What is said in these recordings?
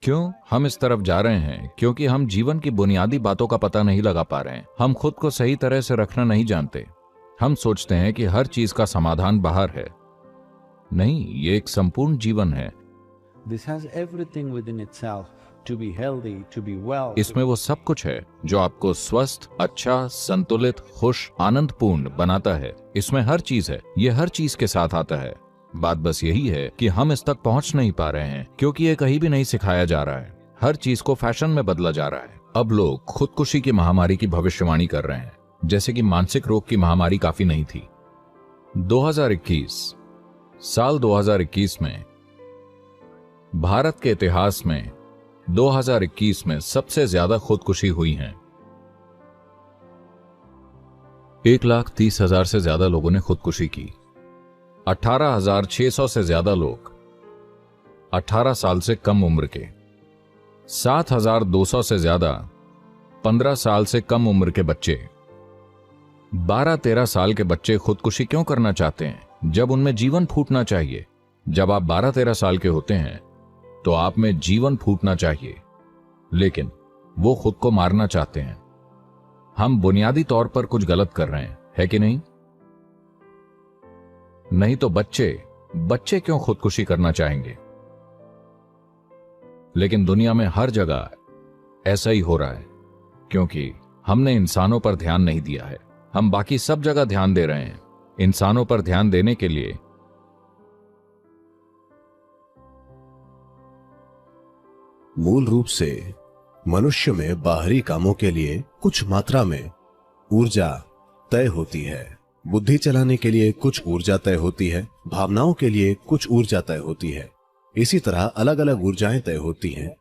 क्यों हम इस तरफ जा रहे हैं? क्योंकि हम जीवन की बुनियादी बातों का पता नहीं लगा पा रहे हैं। हम खुद को सही तरह से रखना नहीं जानते। हम सोचते हैं कि हर चीज का समाधान बाहर है। नहीं, ये एक संपूर्ण जीवन है। This has everything within itself to be healthy, to be well. इसमें वो सब कुछ है जो आपको स्वस्थ, अच्छा, संतुलित, खुश, आनंदपूर्ण बनाता है। इसमें हर चीज है। ये हर चीज के साथ आता है। बात बस यही है कि हम इस तक पहुंच नहीं पा रहे हैं क्योंकि ये कहीं भी नहीं सिखाया जा रहा है। हर चीज को फैशन में बदला जा रहा है। अब लोग खुदकुशी की महामारी की भविष्यवाणी कर रहे हैं, जैसे कि मानसिक रोग की महामारी काफी नहीं थी। 2021 में भारत के इतिहास में 2021 में सबसे ज्यादा खुदकुशी हुई हैं। 1,30,000 से ज्यादा लोगों ने खुदकुशी की। 18,600 से ज्यादा लोग 18 साल से कम उम्र के। 7,200 से ज्यादा 15 साल से कम उम्र के बच्चे। 12-13 साल के बच्चे खुदकुशी क्यों करना चाहते हैं जब उनमें जीवन फूटना चाहिए? जब आप 12-13 साल के होते हैं तो आप में जीवन फूटना चाहिए, लेकिन वो खुद को मारना चाहते हैं। हम बुनियादी तौर पर कुछ गलत कर रहे हैं, है कि नहीं? नहीं तो बच्चे क्यों खुदकुशी करना चाहेंगे? लेकिन दुनिया में हर जगह ऐसा ही हो रहा है क्योंकि हमने इंसानों पर ध्यान नहीं दिया है। हम बाकी सब जगह ध्यान दे रहे हैं। इंसानों पर ध्यान देने के लिए मूल रूप से मनुष्य में बाहरी कामों के लिए कुछ मात्रा में ऊर्जा तय होती है। बुद्धि चलाने के लिए कुछ ऊर्जा तय होती है, भावनाओं के लिए कुछ ऊर्जा तय होती है। इसी तरह अलग अलग ऊर्जाएं तय होती हैं।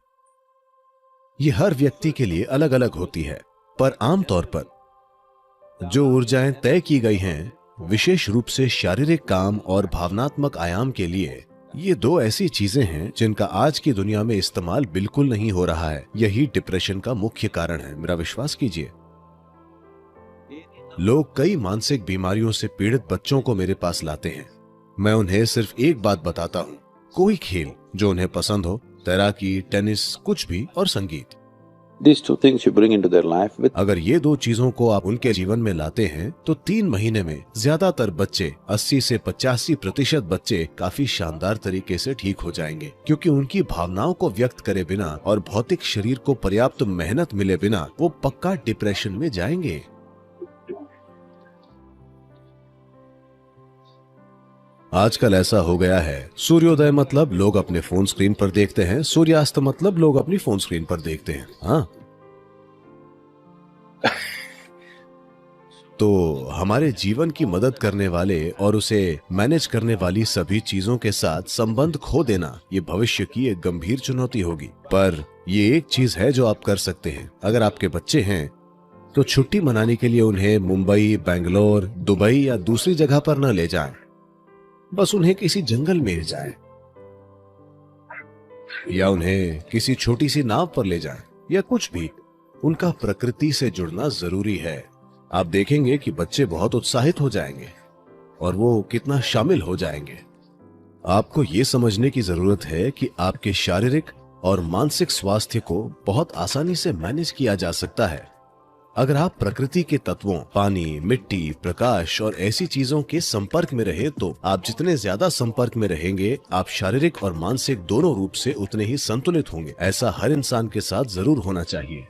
ये हर व्यक्ति के लिए अलग अलग होती है, पर आमतौर पर जो ऊर्जाएं तय की गई हैं, विशेष रूप से शारीरिक काम और भावनात्मक आयाम के लिए, ये दो ऐसी चीजें हैं जिनका आज की दुनिया में इस्तेमाल बिल्कुल नहीं हो रहा है। यही डिप्रेशन का मुख्य कारण है। मेरा विश्वास कीजिए, लोग कई मानसिक बीमारियों से पीड़ित बच्चों को मेरे पास लाते हैं। मैं उन्हें सिर्फ एक बात बताता हूँ, कोई खेल जो उन्हें पसंद हो, तैराकी, टेनिस, कुछ भी, और संगीत। These two things you bring into their life with अगर ये दो चीजों को आप उनके जीवन में लाते हैं तो 3 महीने में ज्यादातर बच्चे, 80 से 85% बच्चे काफी शानदार तरीके से ठीक हो जाएंगे, क्योंकि उनकी भावनाओं को व्यक्त करे बिना और भौतिक शरीर को पर्याप्त मेहनत मिले बिना वो पक्का डिप्रेशन में जाएंगे। आजकल ऐसा हो गया है, सूर्योदय मतलब लोग अपने फोन स्क्रीन पर देखते हैं, सूर्यास्त मतलब लोग अपनी फोन स्क्रीन पर देखते हैं। हाँ, तो हमारे जीवन की मदद करने वाले और उसे मैनेज करने वाली सभी चीजों के साथ संबंध खो देना, ये भविष्य की एक गंभीर चुनौती होगी। पर ये एक चीज है जो आप कर सकते हैं। अगर आपके बच्चे हैं तो छुट्टी मनाने के लिए उन्हें मुंबई, बेंगलोर, दुबई या दूसरी जगह पर न ले जाएं। बस उन्हें किसी जंगल में ले जाएं, या उन्हें किसी छोटी सी नाव पर ले जाएं, या कुछ भी। उनका प्रकृति से जुड़ना जरूरी है। आप देखेंगे कि बच्चे बहुत उत्साहित हो जाएंगे और वो कितना शामिल हो जाएंगे। आपको ये समझने की जरूरत है कि आपके शारीरिक और मानसिक स्वास्थ्य को बहुत आसानी से मैनेज किया जा सकता है अगर आप प्रकृति के तत्वों, पानी, मिट्टी, प्रकाश और ऐसी चीजों के संपर्क में रहे। तो आप जितने ज्यादा संपर्क में रहेंगे, आप शारीरिक और मानसिक दोनों रूप से उतने ही संतुलित होंगे। ऐसा हर इंसान के साथ जरूर होना चाहिए।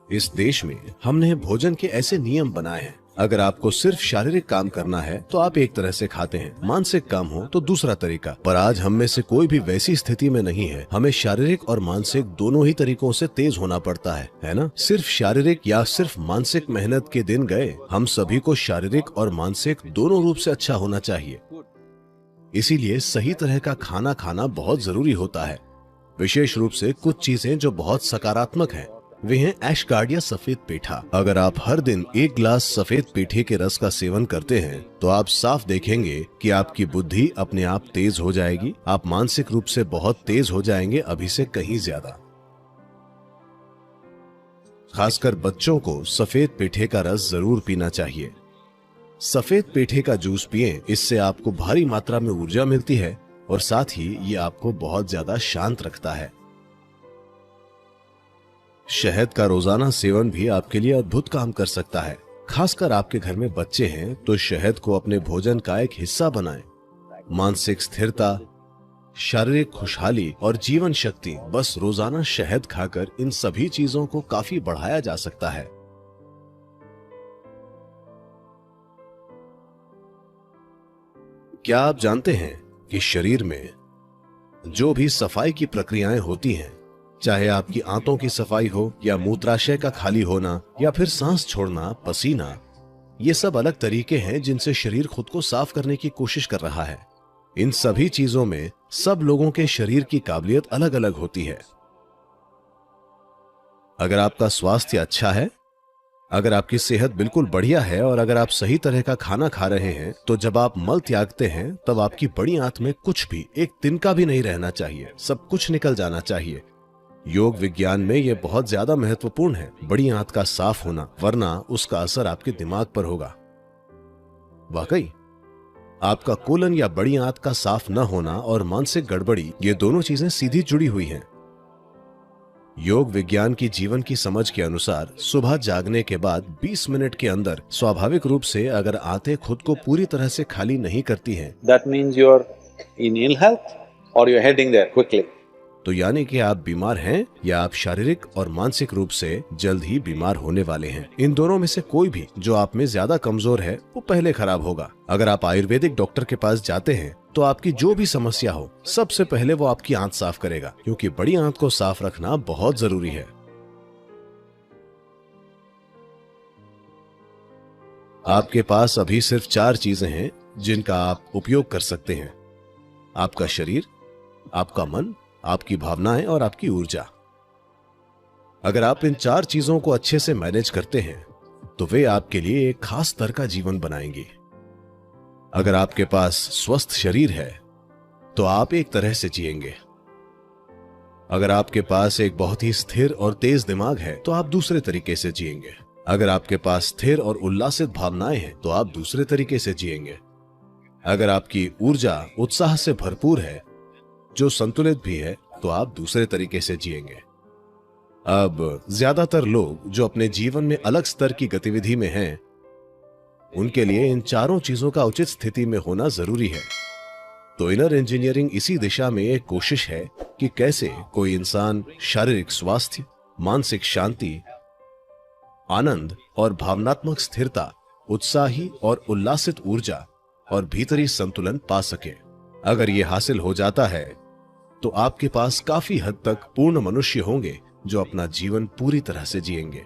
इस देश में हमने भोजन के ऐसे नियम बनाए हैं। अगर आपको सिर्फ शारीरिक काम करना है तो आप एक तरह से खाते हैं, मानसिक काम हो तो दूसरा तरीका। पर आज हम में से कोई भी वैसी स्थिति में नहीं है। हमें शारीरिक और मानसिक दोनों ही तरीकों से तेज होना पड़ता है ना? सिर्फ शारीरिक या सिर्फ मानसिक मेहनत के दिन गए। हम सभी को शारीरिक और मानसिक दोनों रूप से अच्छा होना चाहिए। इसीलिए सही तरह का खाना खाना बहुत जरूरी होता है। विशेष रूप से कुछ चीजें जो बहुत सकारात्मक हैं, वे हैं ऐशगार्ड या सफेद पेठा। अगर आप हर दिन 1 गिलास सफेद पेठे के रस का सेवन करते हैं तो आप साफ देखेंगे कि आपकी बुद्धि अपने आप तेज हो जाएगी। आप मानसिक रूप से बहुत तेज हो जाएंगे, अभी से कहीं ज्यादा। खासकर बच्चों को सफेद पेठे का रस जरूर पीना चाहिए। सफेद पेठे का जूस पिएं, इससे आपको भारी मात्रा में ऊर्जा मिलती है और साथ ही ये आपको बहुत ज्यादा शांत रखता है। शहद का रोजाना सेवन भी आपके लिए अद्भुत काम कर सकता है। खासकर आपके घर में बच्चे हैं तो शहद को अपने भोजन का एक हिस्सा बनाएं। मानसिक स्थिरता, शारीरिक खुशहाली और जीवन शक्ति, बस रोजाना शहद खाकर इन सभी चीजों को काफी बढ़ाया जा सकता है। क्या आप जानते हैं कि शरीर में जो भी सफाई की प्रक्रियाएं होती हैं, चाहे आपकी आंतों की सफाई हो या मूत्राशय का खाली होना या फिर सांस छोड़ना, पसीना, ये सब अलग तरीके हैं जिनसे शरीर खुद को साफ करने की कोशिश कर रहा है। इन सभी चीजों में सब लोगों के शरीर की काबिलियत अलग अलग होती है। अगर आपका स्वास्थ्य अच्छा है, अगर आपकी सेहत बिल्कुल बढ़िया है और अगर आप सही तरह का खाना खा रहे हैं, तो जब आप मल त्यागते हैं तब आपकी बड़ी आंत में कुछ भी, एक तिनका भी नहीं रहना चाहिए, सब कुछ निकल जाना चाहिए। योग विज्ञान में यह बहुत ज्यादा महत्वपूर्ण है, बड़ी आंत का साफ होना, वरना उसका असर आपके दिमाग पर होगा। वाकई आपका कोलन या बड़ी आंत का साफ न होना और मानसिक गड़बड़ी, ये दोनों चीजें सीधी जुड़ी हुई हैं। योग विज्ञान की जीवन की समझ के अनुसार सुबह जागने के बाद 20 मिनट के अंदर स्वाभाविक रूप से अगर आंतें खुद को पूरी तरह से खाली नहीं करती हैं, that means you're in ill health or you're heading there quickly. तो यानी कि आप बीमार हैं या आप शारीरिक और मानसिक रूप से जल्द ही बीमार होने वाले हैं। इन दोनों में से कोई भी जो आप में ज्यादा कमजोर है वो पहले खराब होगा। अगर आप आयुर्वेदिक डॉक्टर के पास जाते हैं तो आपकी जो भी समस्या हो, सबसे पहले वो आपकी आंत साफ करेगा, क्योंकि बड़ी आंत को साफ रखना बहुत जरूरी है। आपके पास अभी सिर्फ 4 चीजें हैं जिनका आप उपयोग कर सकते हैं: आपका शरीर, आपका मन, आपकी भावनाएं और आपकी ऊर्जा। अगर आप इन 4 चीजों को अच्छे से मैनेज करते हैं तो वे आपके लिए एक खास स्तर का जीवन बनाएंगी। अगर आपके पास स्वस्थ शरीर है तो आप एक तरह से जिएंगे। अगर आपके पास एक बहुत ही स्थिर और तेज दिमाग है तो आप दूसरे तरीके से जिएंगे। अगर आपके पास स्थिर और उल्लासित भावनाएं हैं तो आप दूसरे तरीके से जिएंगे। अगर आपकी ऊर्जा उत्साह से भरपूर है, जो संतुलित भी है, तो आप दूसरे तरीके से जिएंगे। अब ज्यादातर लोग जो अपने जीवन में अलग स्तर की गतिविधि में हैं, उनके लिए इन चारों चीजों का उचित स्थिति में होना जरूरी है। तो इनर इंजीनियरिंग इसी दिशा में एक कोशिश है कि कैसे कोई इंसान शारीरिक स्वास्थ्य, मानसिक शांति, आनंद और भावनात्मक स्थिरता, उत्साही और उल्लासित ऊर्जा और भीतरी संतुलन पा सके। अगर ये हासिल हो जाता है तो आपके पास काफी हद तक पूर्ण मनुष्य होंगे जो अपना जीवन पूरी तरह से जिएंगे।